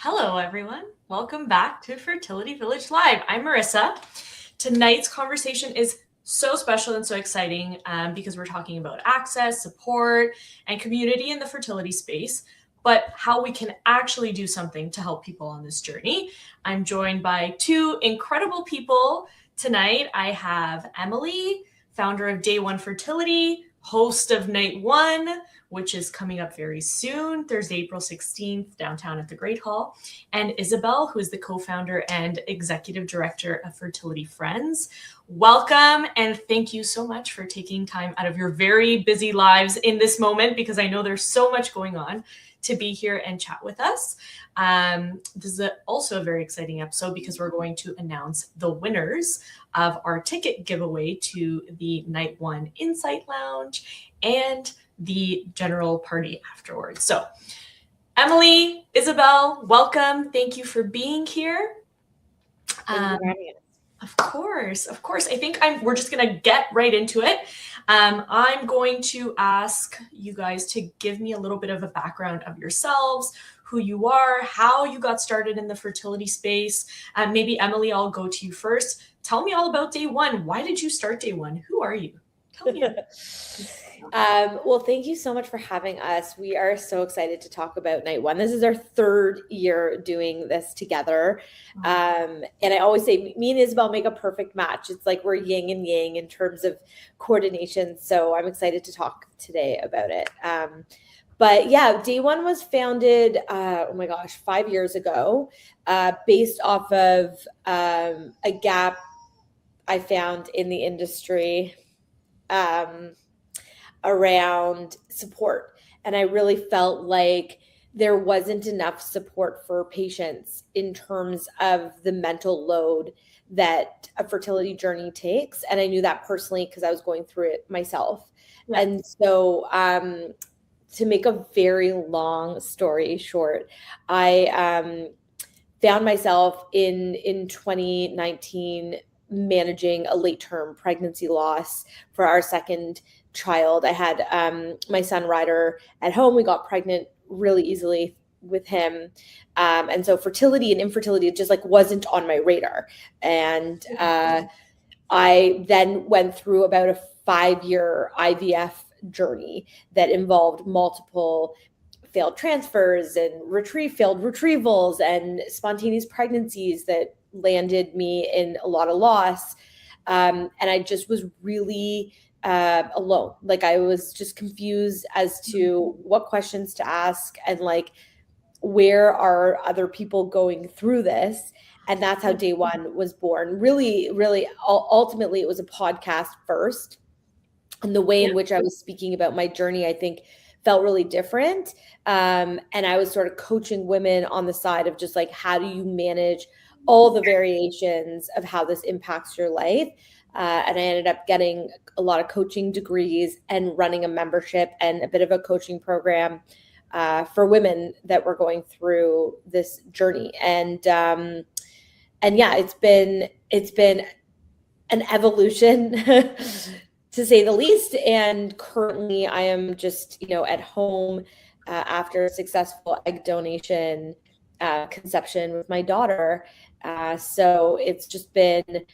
Hello, everyone. Welcome back to Fertility Village Live. I'm Marissa. Tonight's conversation is so special and so exciting because we're talking about access, support, and community in the fertility space, but how we can actually do something to help people on this journey. I'm joined by two incredible people tonight. I have Emily, founder of Day One Fertility, host of Night One, which is coming up very soon, Thursday, April 16th, downtown at the Great Hall, and Isabelle, who is the co-founder and executive director of Fertility Friends. Welcome, and thank you so much for taking time out of your very busy lives in this moment, because I know there's so much going on, to be here and chat with us. This is also a very exciting episode because we're going to announce the winners of our ticket giveaway to the Night One Insight Lounge and the general party afterwards. So Emily, Isabelle, welcome. Thank you for being here. Of course. I think we're just going to get right into it. I'm going to ask you guys to give me a little bit of a background of yourselves, who you are, how you got started in the fertility space. Maybe Emily, I'll go to you first. Tell me all about Day One. Why did you start Day One? Who are you? Tell me. Well, thank you so much for having us. We are so excited to talk about Night One. This is our third year doing this together. And I always say me and Isabelle make a perfect match. It's like we're yin and yang in terms of coordination. So I'm excited to talk today about it. But yeah, Day One was founded, 5 years ago, based off of a gap I found in the industry around support. And I really felt like there wasn't enough support for patients in terms of the mental load that a fertility journey takes. And I knew that personally because I was going through it myself. Yeah. And so to make a very long story short, I found myself in 2019 managing a late-term pregnancy loss for our second child. I had my son Ryder at home. We got pregnant really easily with him. And so fertility and infertility just wasn't on my radar. And I then went through about a 5-year IVF journey that involved multiple failed transfers and failed retrievals and spontaneous pregnancies that landed me in a lot of loss. And I just was really alone. I was just confused as to what questions to ask and where are other people going through this. And that's how Day One was born. Really, ultimately, it was a podcast first. And the way in which I was speaking about my journey, I think, felt really different. And I was sort of coaching women on the side of just how do you manage all the variations of how this impacts your life. And I ended up getting a lot of coaching degrees and running a membership and a bit of a coaching program for women that were going through this journey. And yeah, it's been an evolution to say the least. And currently I am just, at home after a successful egg donation conception with my daughter. So it's just been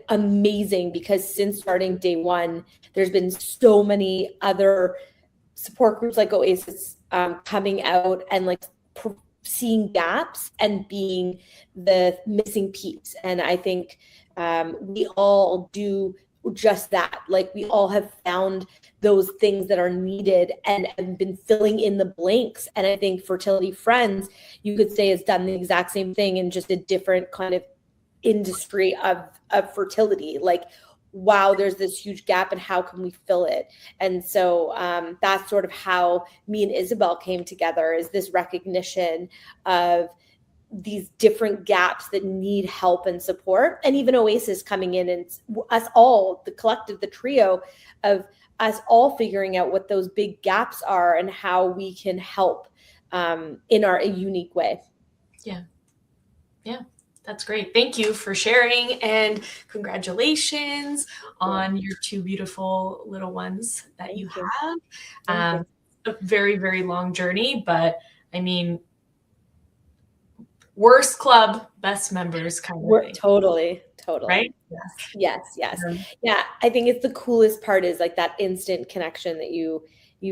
amazing because since starting Day One, there's been so many other support groups like Oasis coming out and seeing gaps and being the missing piece. And I think we all do just that. We all have found those things that are needed and have been filling in the blanks. And I think Fertility Friends, you could say, has done the exact same thing in just a different kind of industry of fertility. Wow, there's this huge gap and how can we fill it? And so that's sort of how me and Isabelle came together, is this recognition of these different gaps that need help and support. And even Oasis coming in and us all, the collective, the trio of us all figuring out what those big gaps are and how we can help in a unique way. Yeah. That's great. Thank you for sharing, and congratulations on your two beautiful little ones that you have. A very, very long journey, but I mean, worst club, best members kind of thing. Totally. Right? Yes. Yeah. I think it's the coolest part is like that instant connection that you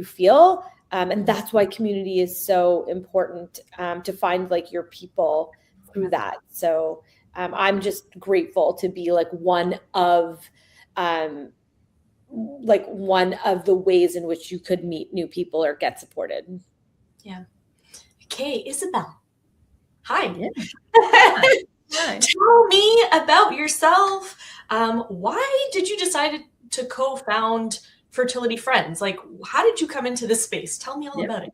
feel. And that's why community is so important, to find like your people through that. So I'm just grateful to be like one of the ways in which you could meet new people or get supported. Yeah. Okay, Isabelle. Hi. Yeah. Hi. Tell me about yourself. Why did you decide to co-found Fertility Friends? Like, how did you come into this space? Tell me all about it.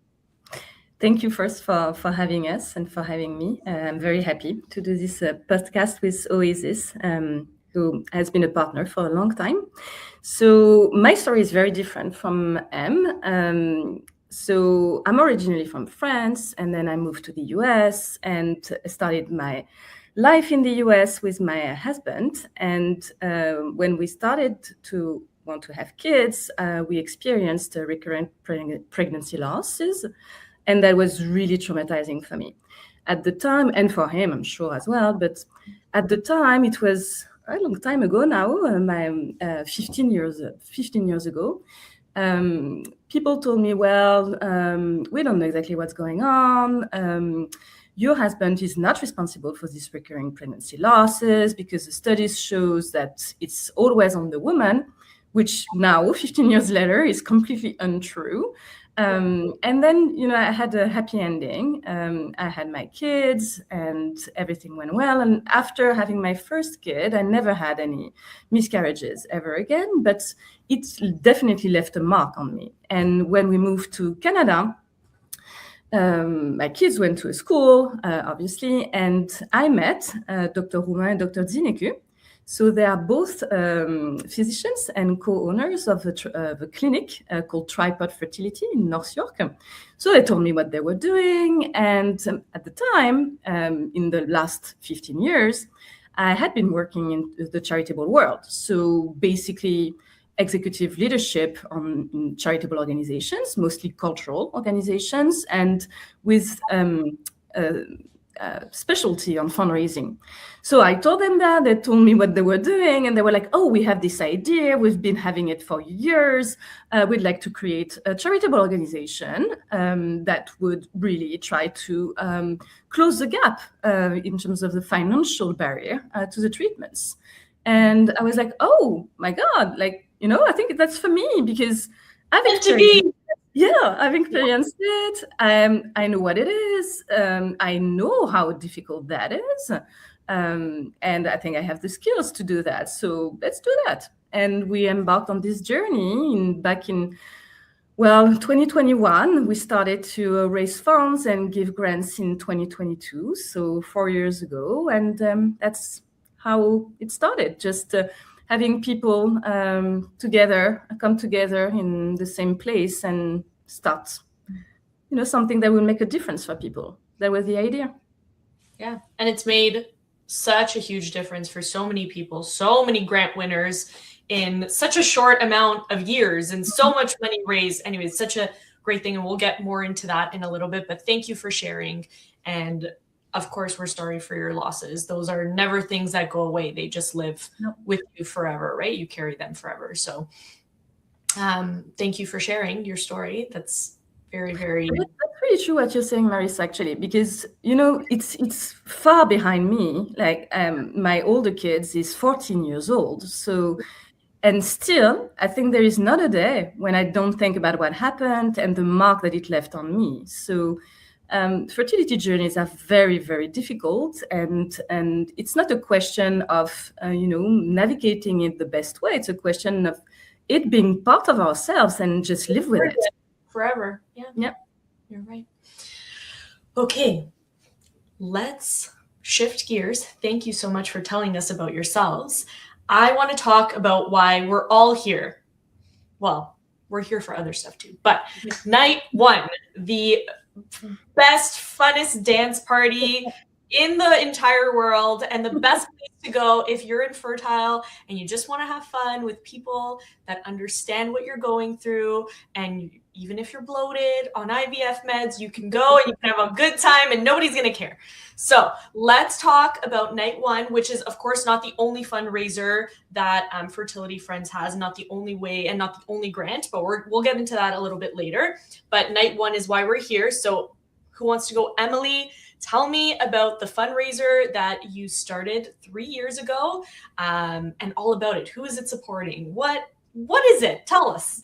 Thank you first for having us and for having me. I'm very happy to do this podcast with Oasis, who has been a partner for a long time. So my story is very different from Em. So I'm originally from France, and then I moved to the US and started my life in the US with my husband. And when we started to want to have kids, we experienced recurrent pregnancy losses. And that was really traumatizing for me at the time, and for him, I'm sure as well. But at the time, it was a long time ago now, 15 years ago. People told me, well, we don't know exactly what's going on. Your husband is not responsible for these recurring pregnancy losses because the studies shows that it's always on the woman, which now, 15 years later, is completely untrue. And then, I had a happy ending. I had my kids and everything went well. And after having my first kid, I never had any miscarriages ever again, but it definitely left a mark on me. And when we moved to Canada, my kids went to a school, obviously, and I met Dr. Roumain and Dr. Dzineku. So they are both physicians and co-owners of a clinic called Tripod Fertility in North York. So they told me what they were doing. And at the time, in the last 15 years, I had been working in the charitable world. So basically, executive leadership on charitable organizations, mostly cultural organizations, and with specialty on fundraising. So I told them that. They told me what they were doing, and they were like, oh, we have this idea. We've been having it for years. We'd like to create a charitable organization that would really try to close the gap in terms of the financial barrier to the treatments. And I was like, oh my God, I think that's for me because I've experienced it. I know what it is. I know how difficult that is. And I think I have the skills to do that. So let's do that. And we embarked on this journey back in 2021. We started to raise funds and give grants in 2022. So 4 years ago. And that's how it started. Just having people come together in the same place and start, something that will make a difference for people. That was the idea. Yeah. And it's made such a huge difference for so many people, so many grant winners in such a short amount of years and so much money raised. Anyway, it's such a great thing. And we'll get more into that in a little bit, but thank you for sharing. And of course, we're sorry for your losses. Those are never things that go away. They just live with you forever, right? You carry them forever. So thank you for sharing your story. That's very, very... That's really true what you're saying, Marissa, actually, because, it's far behind me. My older kids is 14 years old. So, and still, I think there is not a day when I don't think about what happened and the mark that it left on me. So fertility journeys are very, very difficult, and it's not a question of navigating it the best way. It's a question of it being part of ourselves and just live with it forever. Yeah, you're right. Okay, let's shift gears. Thank you so much for telling us about yourselves. I want to talk about why we're all here. Well, we're here for other stuff too, but night one, the best, funnest dance party in the entire world, and the best place to go if you're infertile and you just want to have fun with people that understand what you're going through. And even if you're bloated on IVF meds, you can go and you can have a good time and nobody's going to care. So let's talk about night one, which is, of course, not the only fundraiser that Fertility Friends has, not the only way and not the only grant, but we'll get into that a little bit later. But night one is why we're here. So who wants to go? Emily, tell me about the fundraiser that you started 3 years ago, and all about it. Who is it supporting? What is it? Tell us.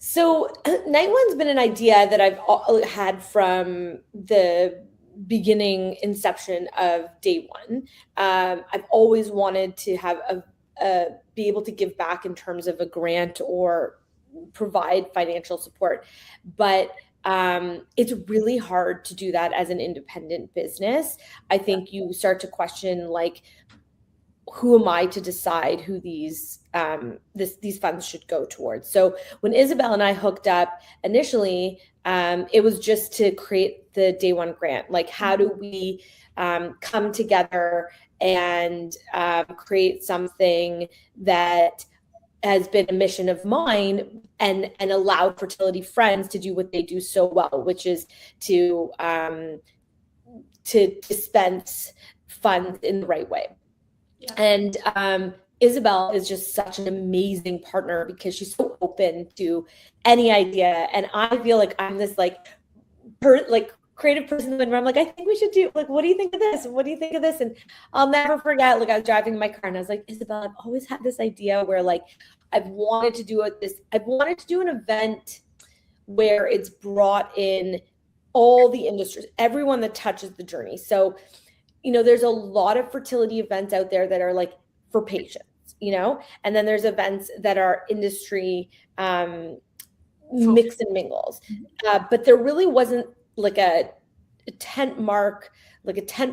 So Night One's been an idea that I've had from the beginning inception of day one. I've always wanted to have be able to give back in terms of a grant or provide financial support, but it's really hard to do that as an independent business. I think you start to question, like, who am I to decide who these funds should go towards? So when Isabelle and I hooked up initially, it was just to create the day one grant. Like, how do we come together and create something that has been a mission of mine and allowed Fertility Friends to do what they do so well, which is to dispense funds in the right way. Yeah. And Isabelle is just such an amazing partner because she's so open to any idea. And I feel like I'm this creative person where I'm like, I think we should do, like, what do you think of this? What do you think of this? And I'll never forget, like, I was driving in my car and I was like, Isabelle, I've always had this idea where, like, I've wanted to do an event where it's brought in all the industries, everyone that touches the journey. So, there's a lot of fertility events out there that are like for patients, and then there's events that are industry mix and mingles. But there really wasn't like a tent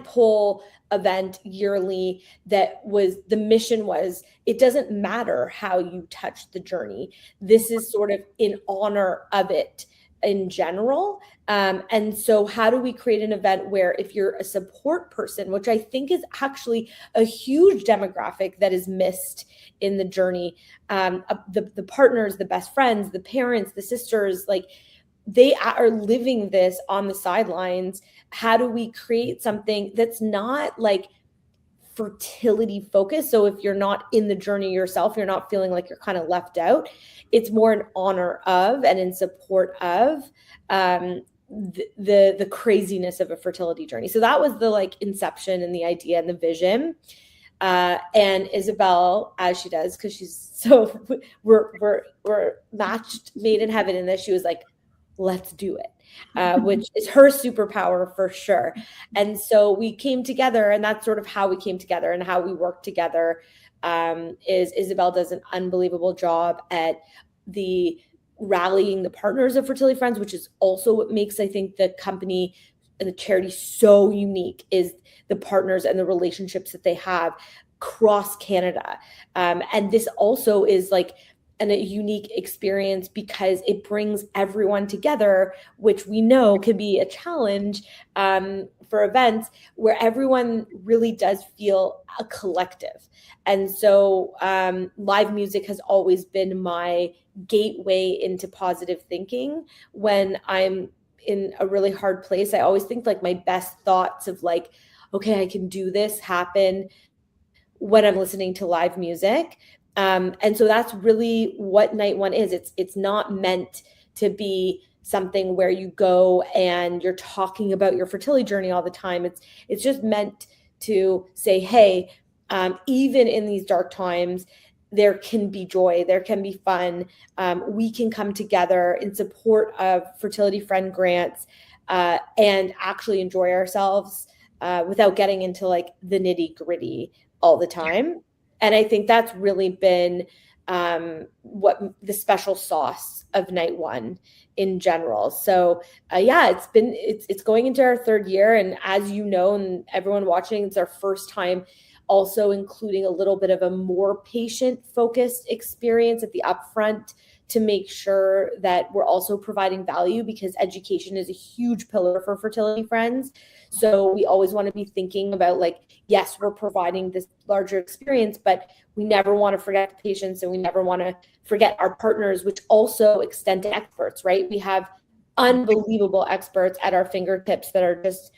pole event yearly that was, the mission was, it doesn't matter how you touch the journey. This is sort of in honor of it in general. And so how do we create an event where if you're a support person, which I think is actually a huge demographic that is missed in the journey, the partners, the best friends, the parents, the sisters, like, they are living this on the sidelines. How do we create something that's not like fertility focused? So if you're not in the journey yourself, you're not feeling like you're kind of left out. It's more in honor of and in support of the craziness of a fertility journey. So that was the, like, inception and the idea and the vision. And Isabelle, as she does, because she's so, we're matched, made in heaven in this, she was like, let's do it, which is her superpower for sure. And so we came together, and that's sort of how we came together and how we work together. Is Isabelle does an unbelievable job at the rallying the partners of Fertility Friends, which is also what makes, I think, the company and the charity so unique, is the partners and the relationships that they have across Canada. And this also is like a unique experience because it brings everyone together, which we know can be a challenge for events where everyone really does feel a collective. And so live music has always been my gateway into positive thinking. When I'm in a really hard place, I always think, like, my best thoughts of, like, okay, I can do this, happen when I'm listening to live music. And so that's really what night one is. It's not meant to be something where you go and you're talking about your fertility journey all the time. It's just meant to say, hey, even in these dark times, there can be joy, there can be fun. We can come together in support of Fertility Friend grants and actually enjoy ourselves without getting into, like, the nitty gritty all the time. And I think that's really been what the special sauce of night one in general. So it's going into our third year. And as you know, and everyone watching, it's our first time also including a little bit of a more patient-focused experience at the upfront to make sure that we're also providing value, because education is a huge pillar for Fertility Friends. So we always want to be thinking about, like, yes, we're providing this larger experience, but we never want to forget the patients, and we never want to forget our partners, which also extend to experts, right? We have unbelievable experts at our fingertips that are just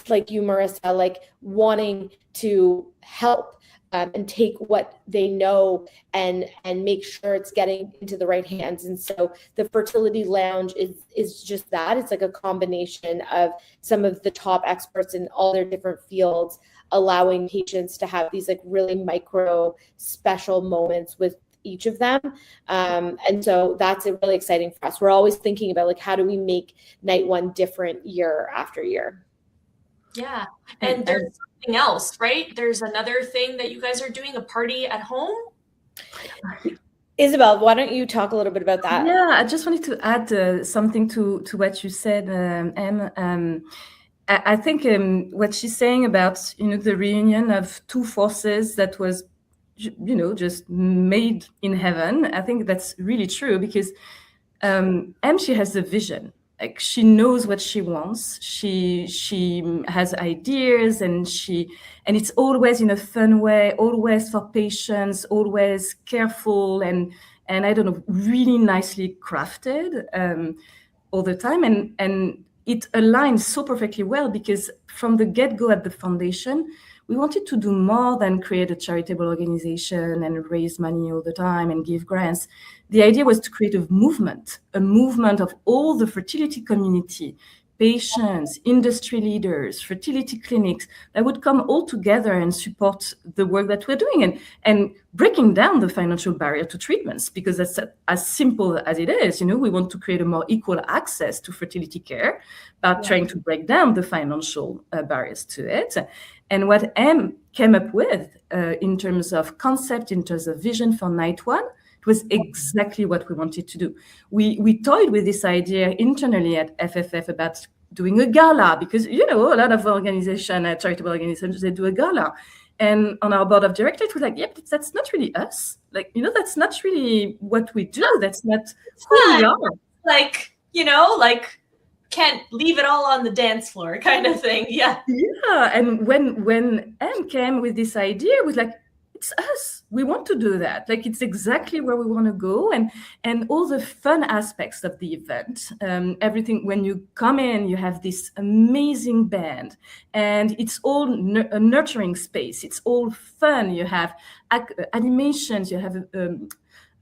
like you, Marissa, like wanting to help and take what they know and make sure it's getting into the right hands. And so the Fertility Lounge is just that. It's like a combination of some of the top experts in all their different fields, allowing patients to have these like really micro special moments with each of them. And so that's really exciting for us. We're always thinking about like, how do we make night one different year after year? Yeah. And there's something else, right? There's another thing that you guys are doing, a party at home. Isabelle, why don't you talk a little bit about that? Yeah, I just wanted to add something to what you said, Em. I think what she's saying about, the reunion of two forces that was, just made in heaven. I think that's really true because Em, she has a vision. Like she knows what she wants. She has ideas, and it's always in a fun way, always for patients, always careful and I don't know, really nicely crafted all the time, and it aligns so perfectly well because from the get-go at the foundation, we wanted to do more than create a charitable organization and raise money all the time and give grants. The idea was to create a movement of all the fertility community, patients, industry leaders, fertility clinics that would come all together and support the work that we're doing and breaking down the financial barrier to treatments, because that's as simple as it is. We want to create a more equal access to fertility care by trying to break down the financial barriers to it. And what Em came up with in terms of concept, in terms of vision for night one, it was exactly what we wanted to do. We toyed with this idea internally at FFF about doing a gala, because, a lot of charitable organizations, they do a gala. And on our board of directors, we're like, but that's not really us. Like, that's not really what we do. That's not who we are. Like, can't leave it all on the dance floor kind of thing. Yeah. And when Em came with this idea, it was like, it's us. We want to do that. Like, it's exactly where we want to go. And all the fun aspects of the event, everything, when you come in, you have this amazing band, and it's all a nurturing space. It's all fun. You have animations, you have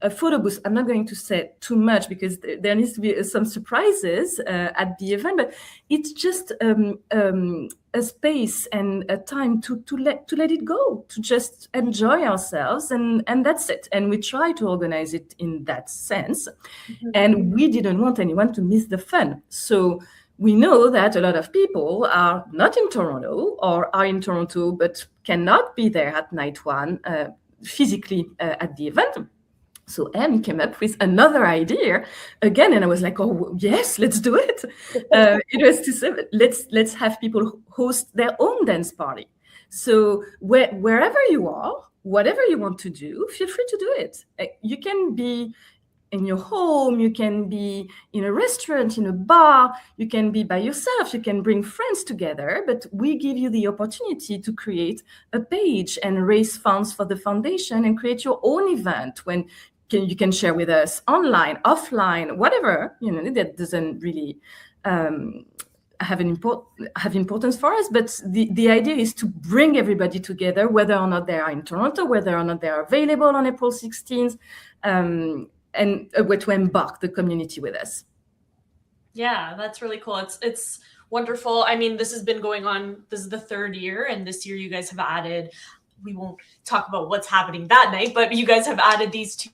a photo booth. I'm not going to say too much because there needs to be some surprises at the event, but it's just a space and a time to let it go, to just enjoy ourselves, and that's it. And we try to organize it in that sense. Mm-hmm. And we didn't want anyone to miss the fun. So we know that a lot of people are not in Toronto or are in Toronto but cannot be there at night one physically at the event. So Em came up with another idea again, and I was like, "Oh yes, let's do it." It was to say, let's have people host their own dance party. So wherever you are, whatever you want to do, feel free to do it. You can be in your home, you can be in a restaurant, in a bar, you can be by yourself, you can bring friends together, but we give you the opportunity to create a page and raise funds for the foundation and create your own event when you can share with us online, offline, whatever, that doesn't really have importance for us. But the idea is to bring everybody together, whether or not they are in Toronto, whether or not they are available on April 16th, and to embark the community with us. Yeah, that's really cool. It's wonderful. I mean, this has been going on, this is the third year, and this year you guys have added, we won't talk about what's happening that night, but you guys have added these two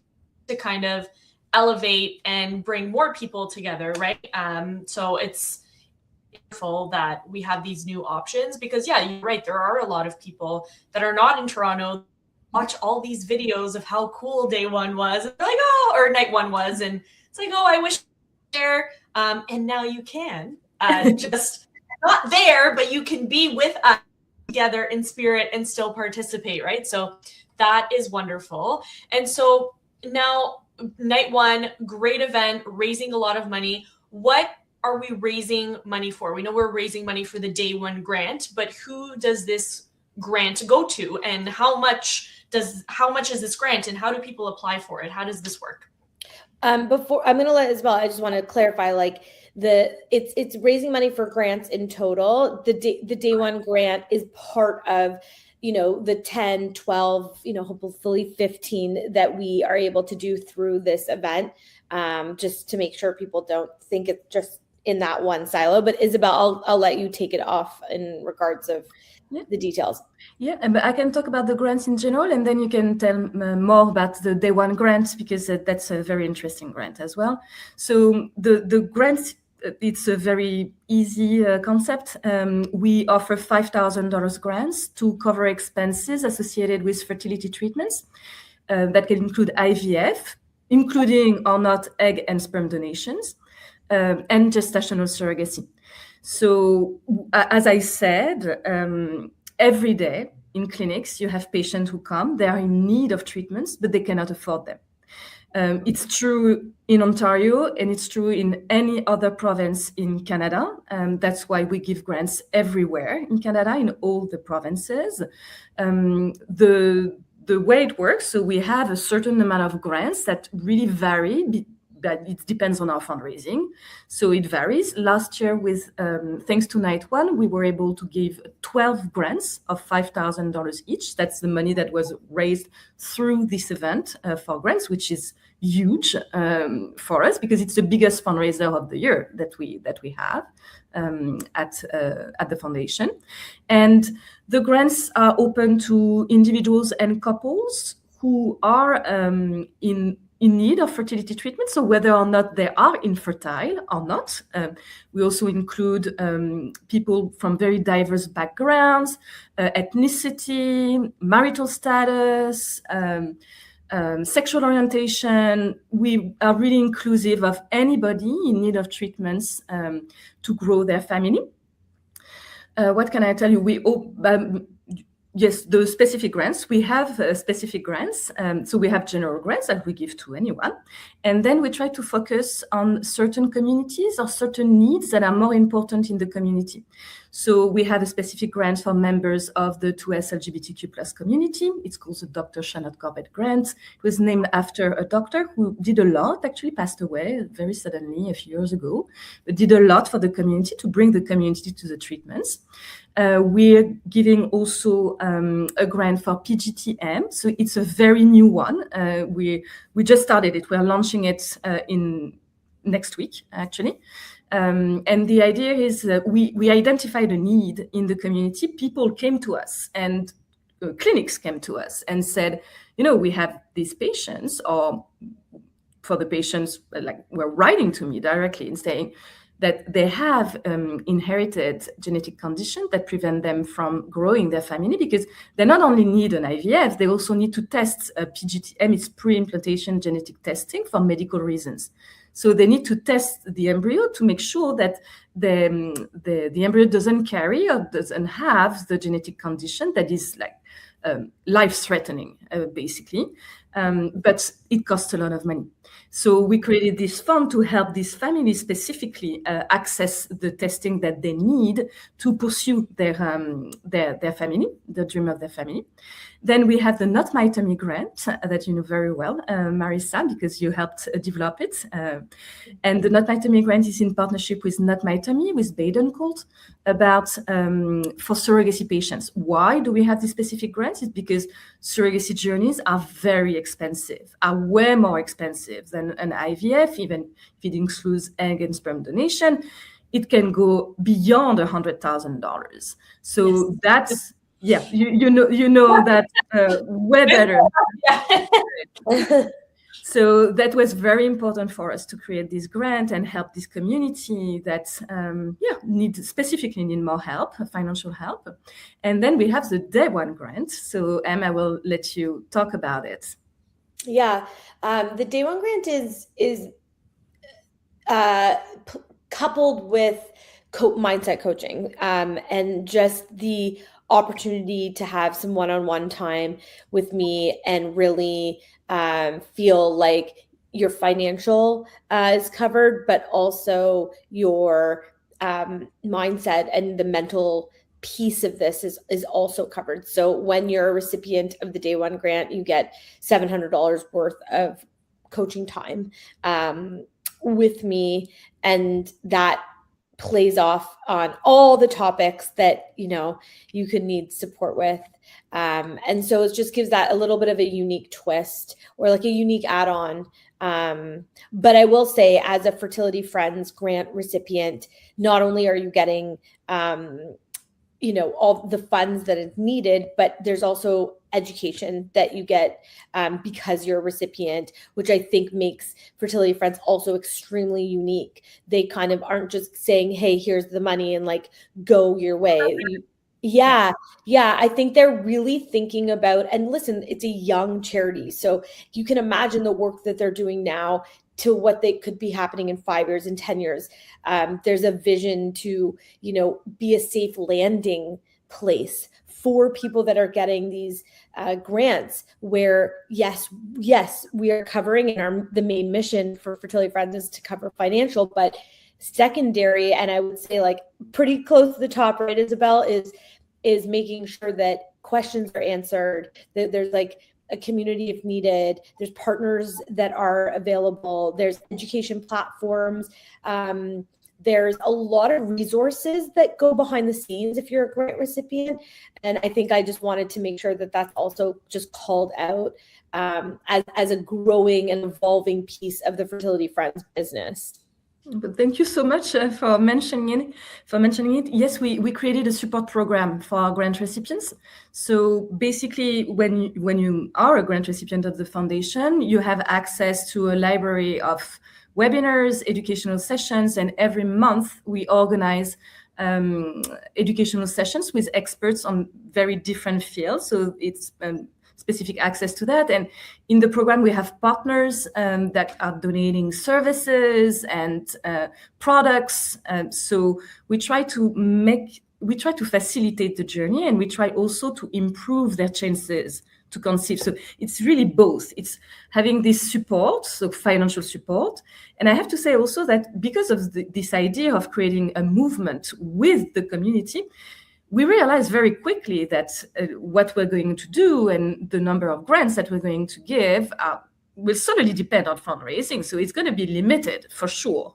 to kind of elevate and bring more people together, right? So it's wonderful that we have these new options, because you're right, there are a lot of people that are not in Toronto, watch all these videos of how cool day one was, and they're like, or night one was, and it's like, I wish there. And now you can just not there, but you can be with us together in spirit and still participate, right? So that is wonderful. And so now, night one, great event, raising a lot of money. What are we raising money for? We know we're raising money for the day one grant, but who does this grant go to, and how much is this grant, and how do people apply for it? How does this work? Before I'm going to let Isabelle, I just want to clarify, like, It's raising money for grants in total. The day one grant is part of, the 10, 12, hopefully 15 that we are able to do through this event, just to make sure people don't think it's just in that one silo. But Isabelle, I'll let you take it off in regards of the details. Yeah, but I can talk about the grants in general, and then you can tell more about the day one grant, because that's a very interesting grant as well. So the grants, it's a very easy concept. We offer $5,000 grants to cover expenses associated with fertility treatments that can include IVF, including or not egg and sperm donations, and gestational surrogacy. So as I said, every day in clinics, you have patients who come, they are in need of treatments, but they cannot afford them. It's true in Ontario, and it's true in any other province in Canada. That's why we give grants everywhere in Canada, in all the provinces. The way it works, so we have a certain amount of grants that really vary, but it depends on our fundraising. So it varies. Last year, with thanks to Night One, we were able to give 12 grants of $5,000 each. That's the money that was raised through this event for grants, which is huge for us, because it's the biggest fundraiser of the year that we have at the foundation. And the grants are open to individuals and couples who are in need of fertility treatment, so whether or not they are infertile or not. We also include people from very diverse backgrounds, ethnicity, marital status, sexual orientation. We are really inclusive of anybody in need of treatments to grow their family. What can I tell you? Yes, those specific grants, we have specific grants. So we have general grants that we give to anyone. And then we try to focus on certain communities or certain needs that are more important in the community. So we have a specific grant for members of the 2S LGBTQ+ community. It's called the Dr. Shannon Corbett Grant. It was named after a doctor who did a lot, actually passed away very suddenly a few years ago, but did a lot for the community to bring the community to the treatments. We're giving also a grant for PGTM. So it's a very new one. We just started it. We're launching it in next week, actually. And the idea is that we identified a need in the community. People came to us, and clinics came to us and said, we have these patients, or for the patients, were writing to me directly and saying that they have inherited genetic conditions that prevent them from growing their family, because they not only need an IVF, they also need to test PGTM, it's pre-implantation genetic testing, for medical reasons. So they need to test the embryo to make sure that the embryo doesn't carry or doesn't have the genetic condition that is life-threatening, basically. But it costs a lot of money. So we created this fund to help these families specifically access the testing that they need to pursue their family, the dream of their family. Then we have the Not My Tummy grant that you know very well, Marissa, because you helped develop it. And the Not My Tummy grant is in partnership with Not My Tummy, with Baden-Colt, about for surrogacy patients. Why do we have this specific grant? It's because surrogacy journeys are very expensive, are way more expensive than an IVF, even if it includes egg and sperm donation. It can go beyond $100,000. So yes. That's you know that way better. So that was very important for us to create this grant and help this community that specifically need more help, financial help. And then we have the Day One grant. So Em, I will let you talk about it. Yeah, the Day One grant is coupled with mindset coaching and just the opportunity to have some one-on-one time with me and really feel like your financial is covered, but also your mindset and the mental piece of this is also covered. So when you're a recipient of the Day One grant, you get $700 worth of coaching time with me, and that plays off on all the topics that, you know, you could need support with. And so it just gives that a little bit of a unique twist, or like a unique add-on. But I will say, as a Fertility Friends grant recipient, not only are you getting, you know, all the funds that is needed, but there's also education that you get because you're a recipient, which I think makes Fertility Friends also extremely unique. They kind of aren't just saying, hey, here's the money and like go your way. Yeah. I think they're really thinking about, and listen, it's a young charity. So you can imagine the work that they're doing now to what they could be happening in 5 years and 10 years. There's a vision to, you know, be a safe landing place for people that are getting these grants, where yes, we are covering, and the main mission for Fertility Friends is to cover financial, but secondary, and I would say like pretty close to the top, right, Isabelle, is making sure that questions are answered, that there's like a community if needed, there's partners that are available, there's education platforms, there's a lot of resources that go behind the scenes if you're a grant recipient. And I think I just wanted to make sure that that's also just called out as a growing and evolving piece of the Fertility Friends business. But thank you so much for mentioning it. Yes, we created a support program for our grant recipients. So basically, when you are a grant recipient of the foundation, you have access to a library of webinars, educational sessions, and every month we organize educational sessions with experts on very different fields. So it's specific access to that. And in the program, we have partners that are donating services and products. So we try to facilitate the journey, and we try also to improve their chances to conceive. So it's really both. It's having this support, so financial support. And I have to say also that because of this idea of creating a movement with the community, we realized very quickly that what we're going to do and the number of grants that we're going to give will certainly depend on fundraising. So it's going to be limited for sure.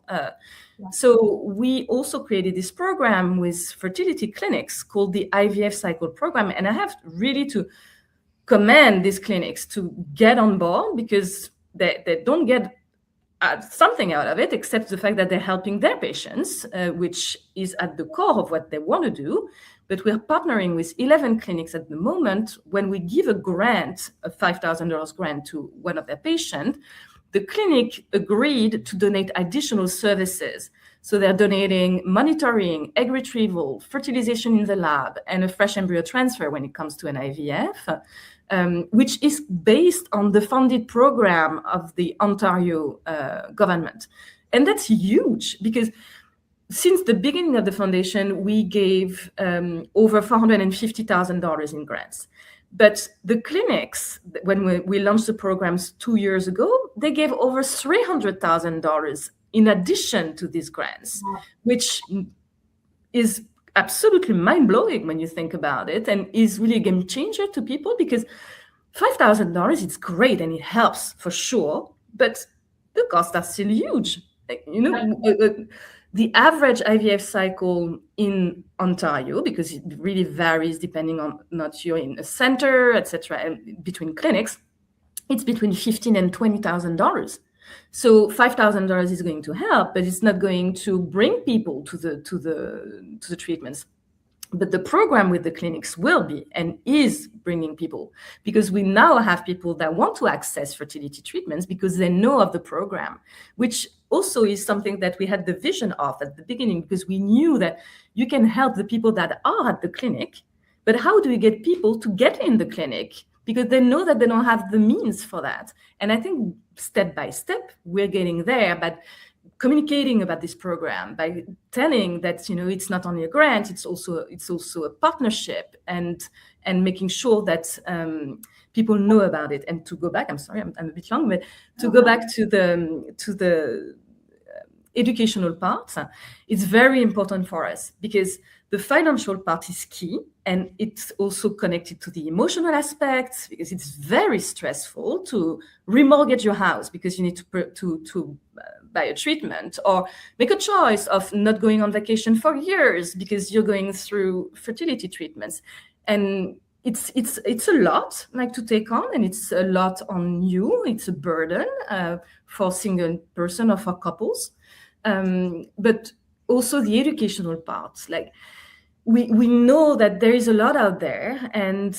So we also created this program with fertility clinics called the IVF Cycle Program. And I have really to commend these clinics to get on board, because they don't get something out of it except the fact that they're helping their patients, which is at the core of what they want to do. But we're partnering with 11 clinics at the moment. When we give a grant, a $5,000 grant to one of their patients, the clinic agreed to donate additional services. So they're donating monitoring, egg retrieval, fertilization in the lab, and a fresh embryo transfer when it comes to an IVF, which is based on the funded program of the Ontario government. And that's huge, because since the beginning of the foundation, we gave over $450,000 in grants. But the clinics, when we launched the programs 2 years ago, they gave over $300,000 in addition to these grants, which is absolutely mind-blowing when you think about it, and is really a game changer to people, because $5,000, it's great and it helps for sure, but the costs are still huge. The average IVF cycle in Ontario, because it really varies depending on not you're in a center, etc., and between clinics, it's between $15,000 and $20,000. So $5,000 is going to help, but it's not going to bring people to the treatments. But the program with the clinics will be and is bringing people, because we now have people that want to access fertility treatments because they know of the program, which also is something that we had the vision of at the beginning, because we knew that you can help the people that are at the clinic, but how do we get people to get in the clinic? Because they know that they don't have the means for that. And I think step by step, we're getting there, but communicating about this program, by telling that, it's not only a grant, it's also a partnership, and making sure that people know about it. And to go back, I'm sorry, I'm a bit long, but to go back to the educational part, it's very important for us because the financial part is key, and it's also connected to the emotional aspects because it's very stressful to remortgage your house because you need to buy a treatment, or make a choice of not going on vacation for years because you're going through fertility treatments. And it's a lot like to take on, and it's a lot on you. It's a burden for single person or for couples, but also the educational part. Like we know that there is a lot out there, and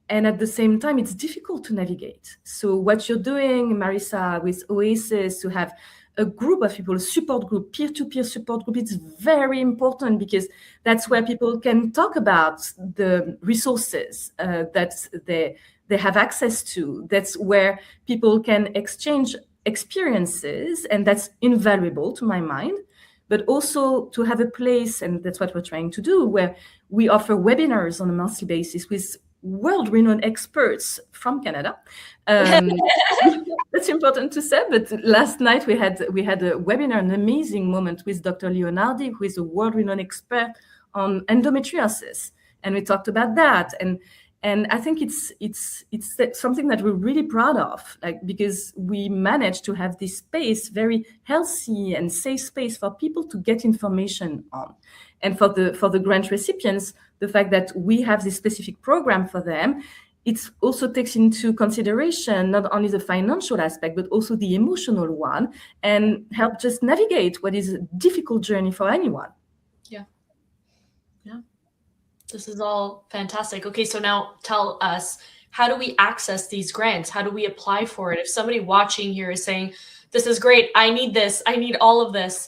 at the same time it's difficult to navigate. So what you're doing, Marissa, with Oasis, to have a group of people, a support group, peer-to-peer support group, it's very important because that's where people can talk about the resources that they have access to. That's where people can exchange experiences, and that's invaluable to my mind. But also to have a place, and that's what we're trying to do, where we offer webinars on a monthly basis with world-renowned experts from Canada. That's important to say, but last night we had a webinar, an amazing moment with Dr. Leonardi, who is a world-renowned expert on endometriosis, and we talked about that. And I think it's something that we're really proud of, like, because we managed to have this space, very healthy and safe space for people to get information on. And for the grant recipients, the fact that we have this specific program for them, it also takes into consideration not only the financial aspect, but also the emotional one, and help just navigate what is a difficult journey for anyone. Yeah. This is all fantastic. Okay, so now tell us, how do we access these grants? How do we apply for it? If somebody watching here is saying, this is great, I need this, I need all of this,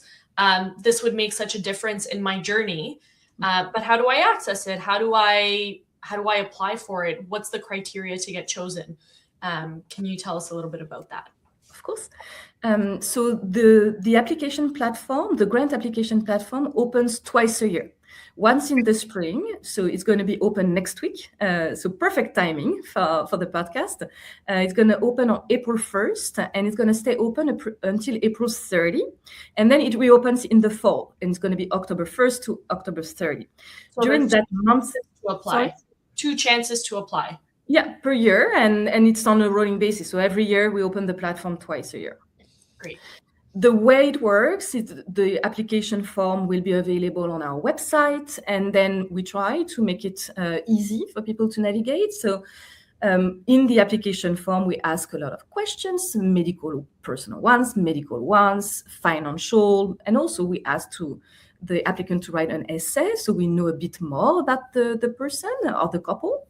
this would make such a difference in my journey, but how do I access it? How do I apply for it? What's the criteria to get chosen? Can you tell us a little bit about that? Of course. So the application platform, the grant application platform, opens twice a year. Once in the spring, so it's going to be open next week. So perfect timing for the podcast. It's going to open on April 1st, and it's going to stay open until April 30. And then it reopens in the fall, and it's going to be October 1st to October 30. So during that month, to apply. Sorry? 2 chances to apply. Yeah, per year, and it's on a rolling basis. So every year we open the platform twice a year. Great. The way it works is the application form will be available on our website, and then we try to make it easy for people to navigate. So in the application form, we ask a lot of questions, medical, personal ones, medical ones, financial, and also we ask the applicant to write an essay, so we know a bit more about the person or the couple.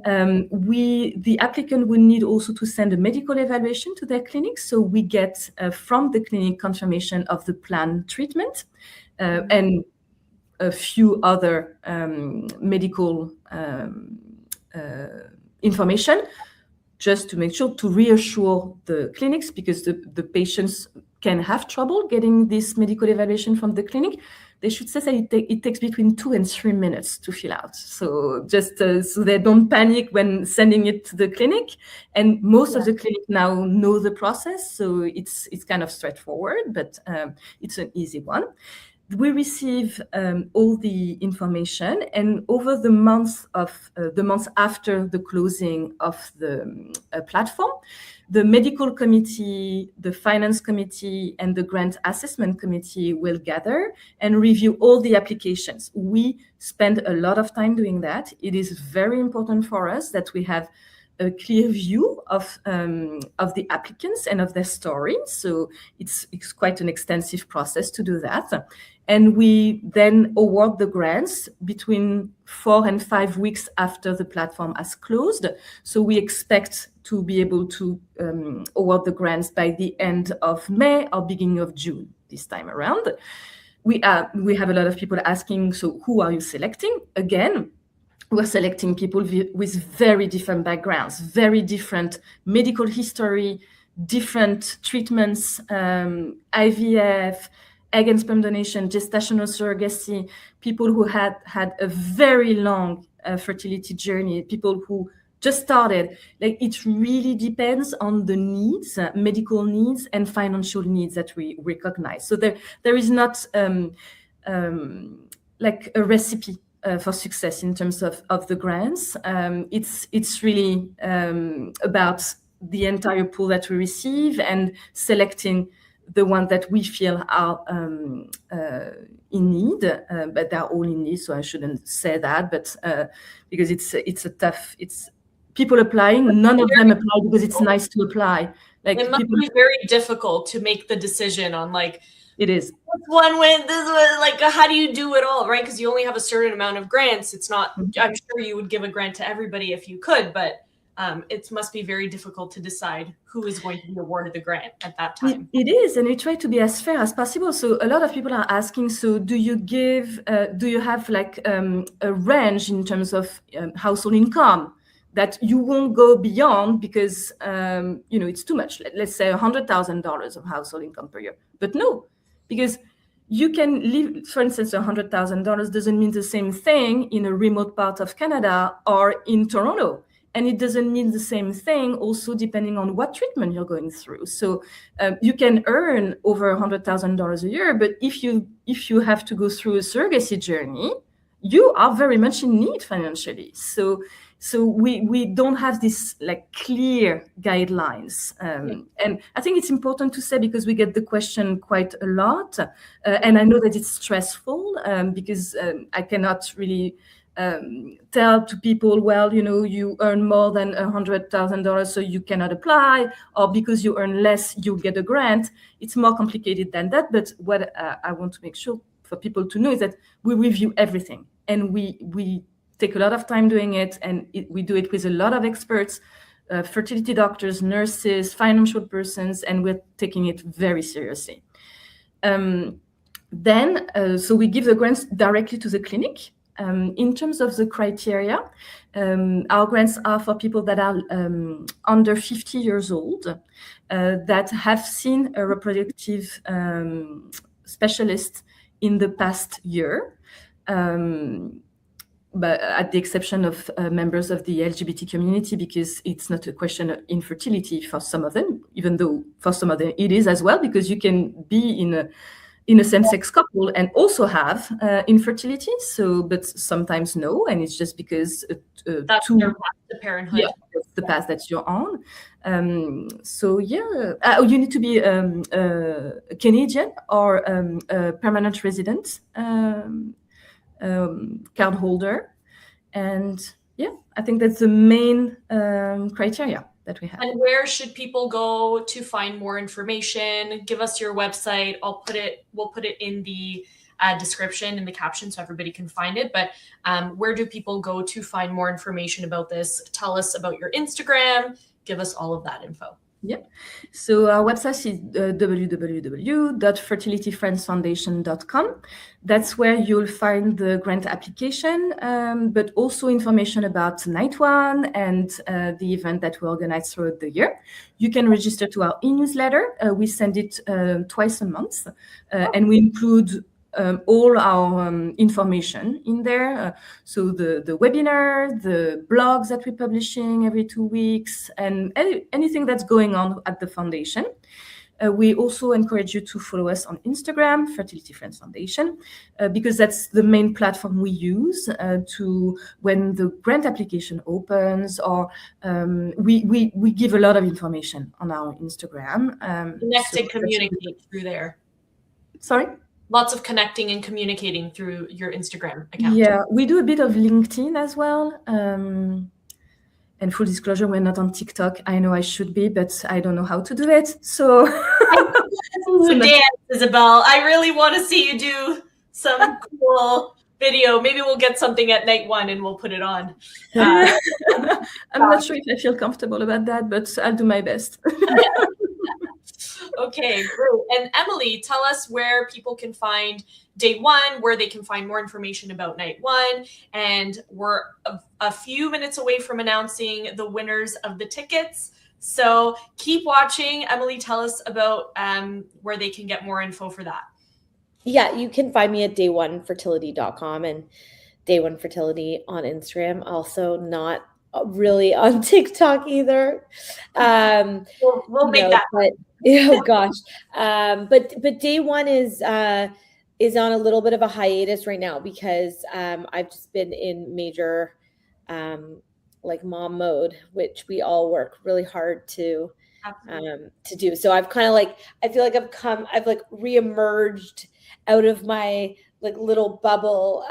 The applicant will need also to send a medical evaluation to their clinic, so we get from the clinic confirmation of the planned treatment and a few other medical information, just to make sure to reassure the clinics, because the patients can have trouble getting this medical evaluation from the clinic. They should say that it takes between 2 and 3 minutes to fill out. So just so they don't panic when sending it to the clinic. And most of the clinic now know the process, so it's kind of straightforward, but it's an easy one. We receive all the information, and over the months after the closing of the platform, the medical committee, the finance committee, and the grant assessment committee will gather and review all the applications. We spend a lot of time doing that. It is very important for us that we have a clear view of the applicants and of their story. So it's quite an extensive process to do that. And we then award the grants between 4 and 5 weeks after the platform has closed. So we expect to be able to award the grants by the end of May or beginning of June this time around. We have a lot of people asking, so who are you selecting? Again, we're selecting people with very different backgrounds, very different medical history, different treatments, IVF, egg and sperm donation, gestational surrogacy, people who had a very long fertility journey, people who just started. Like, it really depends on the needs, medical needs and financial needs that we recognize. So there is not like a recipe for success in terms of the grants. It's really about the entire pool that we receive and selecting the one that we feel are in need, but they're all in need, so I shouldn't say that, but because it's a tough, it's people applying, none of them apply because it's nice to apply. Like, it must be very difficult to make the decision on, like, it is. This one went, this one, like, how do you do it all, right? Because you only have a certain amount of grants. It's not, I'm sure you would give a grant to everybody if you could, but it must be very difficult to decide who is going to be awarded the grant at that time. It is, and we try to be as fair as possible. So a lot of people are asking, so do you have like a range in terms of household income that you won't go beyond because, it's too much. Let's say $100,000 of household income per year. But no, because you can live, for instance, $100,000 doesn't mean the same thing in a remote part of Canada or in Toronto. And it doesn't mean the same thing also depending on what treatment you're going through. So you can earn over $100,000 a year, but if you have to go through a surrogacy journey, you are very much in need financially. So we don't have this like clear guidelines. And I think it's important to say, because we get the question quite a lot. And I know that it's stressful because I cannot really tell to people, well, you earn more than $100,000, so you cannot apply, or because you earn less, you get a grant. It's more complicated than that. But what I want to make sure for people to know is that we review everything, and we take a lot of time doing it, and we do it with a lot of experts, fertility doctors, nurses, financial persons, and we're taking it very seriously. So we give the grants directly to the clinic. In terms of the criteria, our grants are for people that are under 50 years old, that have seen a reproductive specialist in the past year, but at the exception of members of the LGBT community, because it's not a question of infertility for some of them, even though for some of them it is as well, because you can be in a same-sex couple and also have infertility. So, but sometimes no, and it's just because that's your path to parenthood. Yeah, that's the path that you're on. You need to be a Canadian or a permanent resident card holder, and I think that's the main criteria that we have. And where should people go to find more information? Give us your website. We'll put it in the description, in the caption, so everybody can find it. But where do people go to find more information about this? Tell us about your Instagram. Give us all of that info. Yeah. So our website is www.fertilityfriendsfoundation.com. That's where you'll find the grant application, but also information about Night One and the event that we organize throughout the year. You can register to our e-newsletter. We send it twice a month, and we include all our information in there. So the webinar, the blogs that we're publishing every 2 weeks, and anything that's going on at the foundation. We also encourage you to follow us on Instagram, Fertility Friends Foundation, because that's the main platform we use to when the grant application opens, or we give a lot of information on our Instagram. Connect and communicate through there. Sorry? Lots of connecting and communicating through your Instagram account. Yeah, we do a bit of LinkedIn as well. And full disclosure, we're not on TikTok. I know I should be, but I don't know how to do it. So dance, Isabelle. I really want to see you do some cool video. Maybe we'll get something at Night One and we'll put it on. I'm not sure if I feel comfortable about that, but I'll do my best. Okay, great. And Emily, tell us where people can find Day One, where they can find more information about Night One. And we're a few minutes away from announcing the winners of the tickets. So keep watching. Emily, tell us about where they can get more info for that. Yeah, you can find me at dayonefertility.com and Day One Fertility on Instagram. Also, not really on TikTok either. We'll make that. But oh gosh. But day one is on a little bit of a hiatus right now because I've just been in major like mom mode, which we all work really hard to do. So I've kind of like, I feel like I've like reemerged out of my like little bubble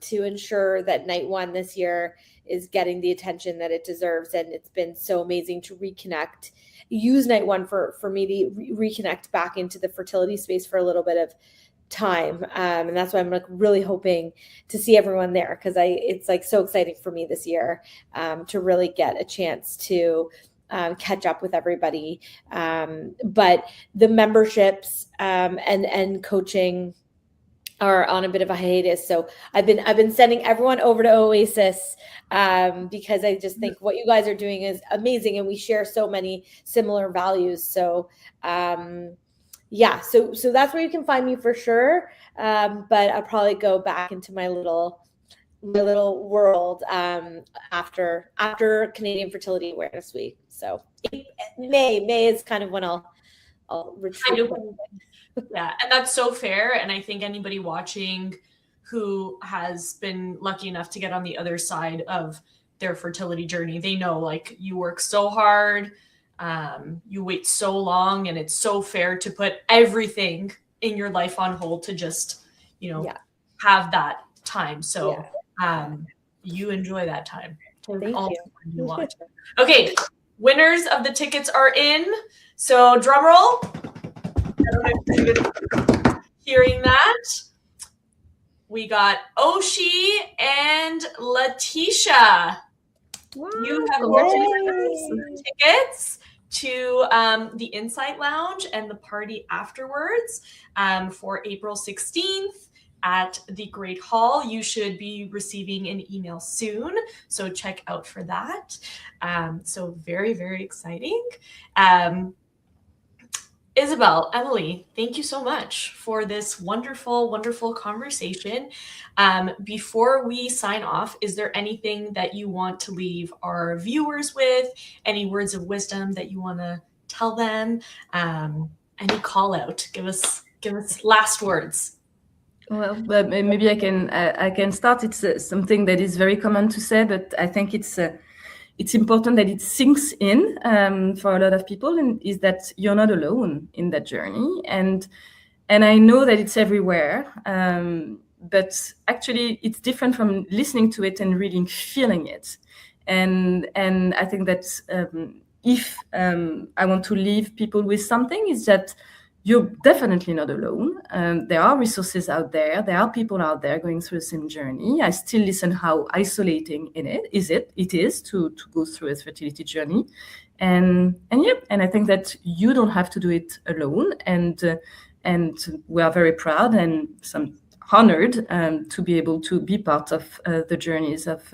to ensure that night one this year is getting the attention that it deserves. And it's been so amazing to use night one for me to reconnect back into the fertility space for a little bit of time. And that's why I'm like really hoping to see everyone there, because it's like so exciting for me this year to really get a chance to catch up with everybody. But the memberships and coaching are on a bit of a hiatus. So I've been sending everyone over to Oasis because I just think what you guys are doing is amazing, and we share so many similar values. So yeah, so that's where you can find me for sure. But I'll probably go back into my little world after Canadian Fertility Awareness Week. So May is kind of when I'll retreat. Yeah, and that's so fair. And I think anybody watching who has been lucky enough to get on the other side of their fertility journey, they know like you work so hard, you wait so long, and it's so fair to put everything in your life on hold to just, have that time. So you enjoy that time. Thank you. Watch. Okay, winners of the tickets are in. So drum roll. I don't know if you're hearing that. We got Oshi and Letitia. Wow. You have won tickets to the Insight Lounge and the party afterwards for April 16th at the Great Hall. You should be receiving an email soon, so check out for that. So very, very exciting. Isabelle, Emily, thank you so much for this wonderful, wonderful conversation. Before we sign off, is there anything that you want to leave our viewers with? Any words of wisdom that you want to tell them? Any call out? Give us last words. Well, maybe I can start. It's something that is very common to say, but I think it's important that it sinks in for a lot of people, and is that you're not alone in that journey. And I know that it's everywhere, but actually it's different from listening to it and really feeling it. And I think that if I want to leave people with something, is that you're definitely not alone. There are resources out there. There are people out there going through the same journey. I still listen how isolating it is to go through a fertility journey. And I think that you don't have to do it alone. And we are very proud and honored to be able to be part of the journeys of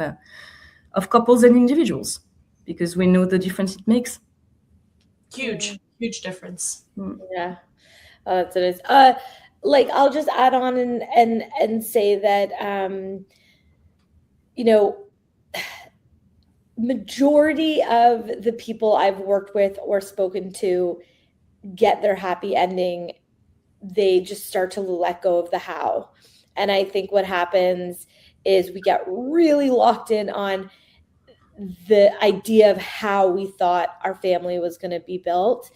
couples and individuals, because we know the difference it makes. Huge difference. Yeah. That's what it is. Like I'll just add on and say that majority of the people I've worked with or spoken to get their happy ending. They just start to let go of the how. And I think what happens is we get really locked in on the idea of how we thought our family was going to be built.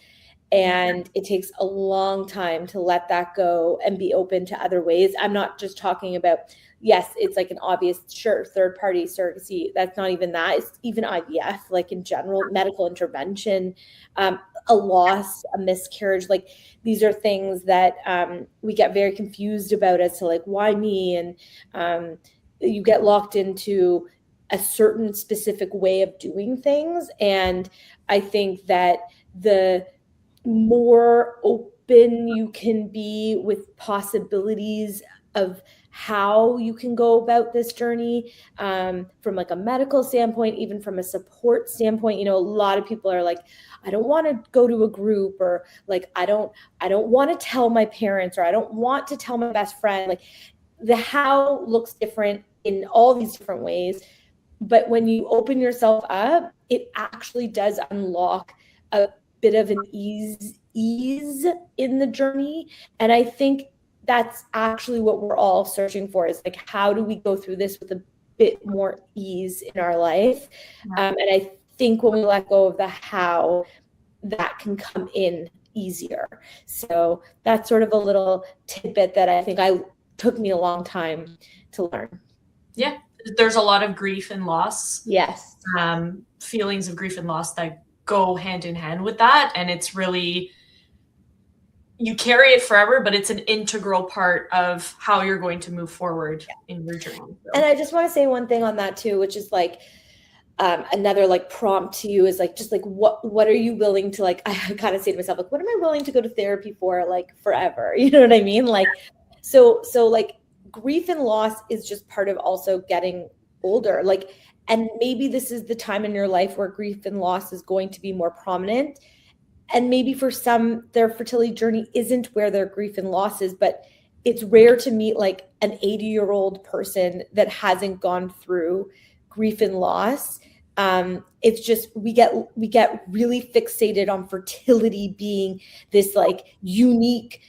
And it takes a long time to let that go and be open to other ways. I'm not just talking about, yes, it's like an obvious, sure, third-party surrogacy. That's not even that. It's even IVF, like in general, medical intervention, a loss, a miscarriage. Like these are things that we get very confused about as to like, why me? And you get locked into a certain specific way of doing things. And I think that the more open you can be with possibilities of how you can go about this journey from like a medical standpoint, even from a support standpoint. A lot of people are like, I don't want to go to a group, or like, I don't want to tell my parents, or I don't want to tell my best friend. Like the how looks different in all these different ways. But when you open yourself up, it actually does unlock a bit of an ease in the journey. And I think that's actually what we're all searching for, is like, how do we go through this with a bit more ease in our life? And I think when we let go of the how, that can come in easier. So that's sort of a little tidbit that I think took me a long time to learn. Yeah, there's a lot of grief and loss. Yes. Feelings of grief and loss that go hand in hand with that. And it's really, you carry it forever, but it's an integral part of how you're going to move forward in your journey. So. And I just want to say one thing on that too, which is like, another like prompt to you is like, just like, what are you willing to, like, I kind of say to myself, like, what am I willing to go to therapy for, like, forever? You know what I mean? Like, so like, grief and loss is just part of also getting older. Like, and maybe this is the time in your life where grief and loss is going to be more prominent. And maybe for some, their fertility journey isn't where their grief and loss is, but it's rare to meet like an 80-year-old person that hasn't gone through grief and loss. It's just, we get really fixated on fertility being this like unique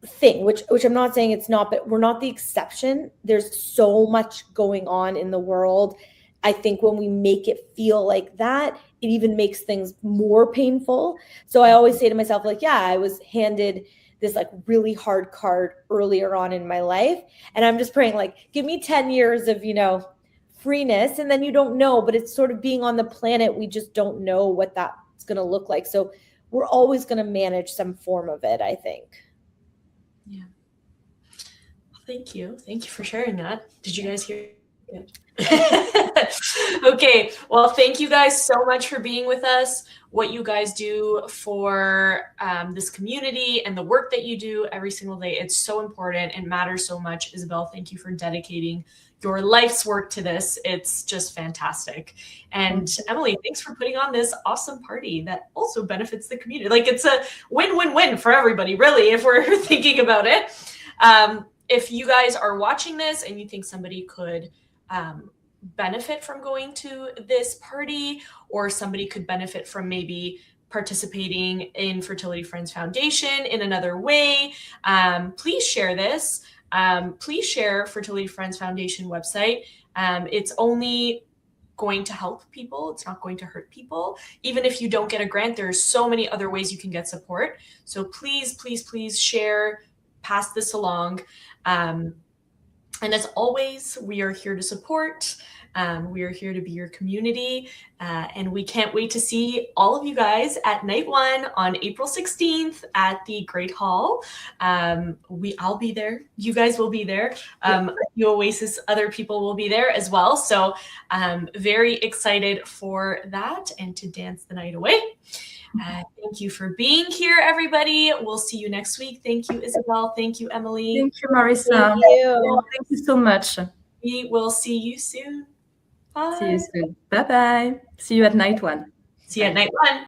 thing, which I'm not saying it's not, but we're not the exception. There's so much going on in the world. I think when we make it feel like that, it even makes things more painful. So I always say to myself, like, yeah, I was handed this like really hard card earlier on in my life. And I'm just praying, like, give me 10 years of, freeness. And then you don't know, but it's sort of being on the planet. We just don't know what that's going to look like. So we're always going to manage some form of it, I think. Yeah. Well, thank you. Thank you for sharing that. Did you guys hear it? Okay. Well, thank you guys so much for being with us. What you guys do for this community and the work that you do every single day, it's so important. It matters so much. Isabelle, thank you for dedicating your life's work to this. It's just fantastic. And Emily, thanks for putting on this awesome party that also benefits the community. Like, it's a win-win-win for everybody, really, if we're thinking about it. If you guys are watching this and you think somebody could benefit from going to this party, or somebody could benefit from maybe participating in Fertility Friends Foundation in another way, please share this. Please share Fertility Friends Foundation website. It's only going to help people. It's not going to hurt people. Even if you don't get a grant, there's so many other ways you can get support. So please, please, please share, pass this along. And as always, we are here to support. We are here to be your community. And we can't wait to see all of you guys at night one on April 16th at the Great Hall. I'll be there. You guys will be there. The Oasis, other people will be there as well. So very excited for that and to dance the night away. Thank you for being here, everybody. We'll see you next week. Thank you, Isabelle. Thank you, Emily. Thank you, Marissa. Thank you so much. We will see you soon. Bye. See you soon. Bye-bye. See you at night one. See you at night one.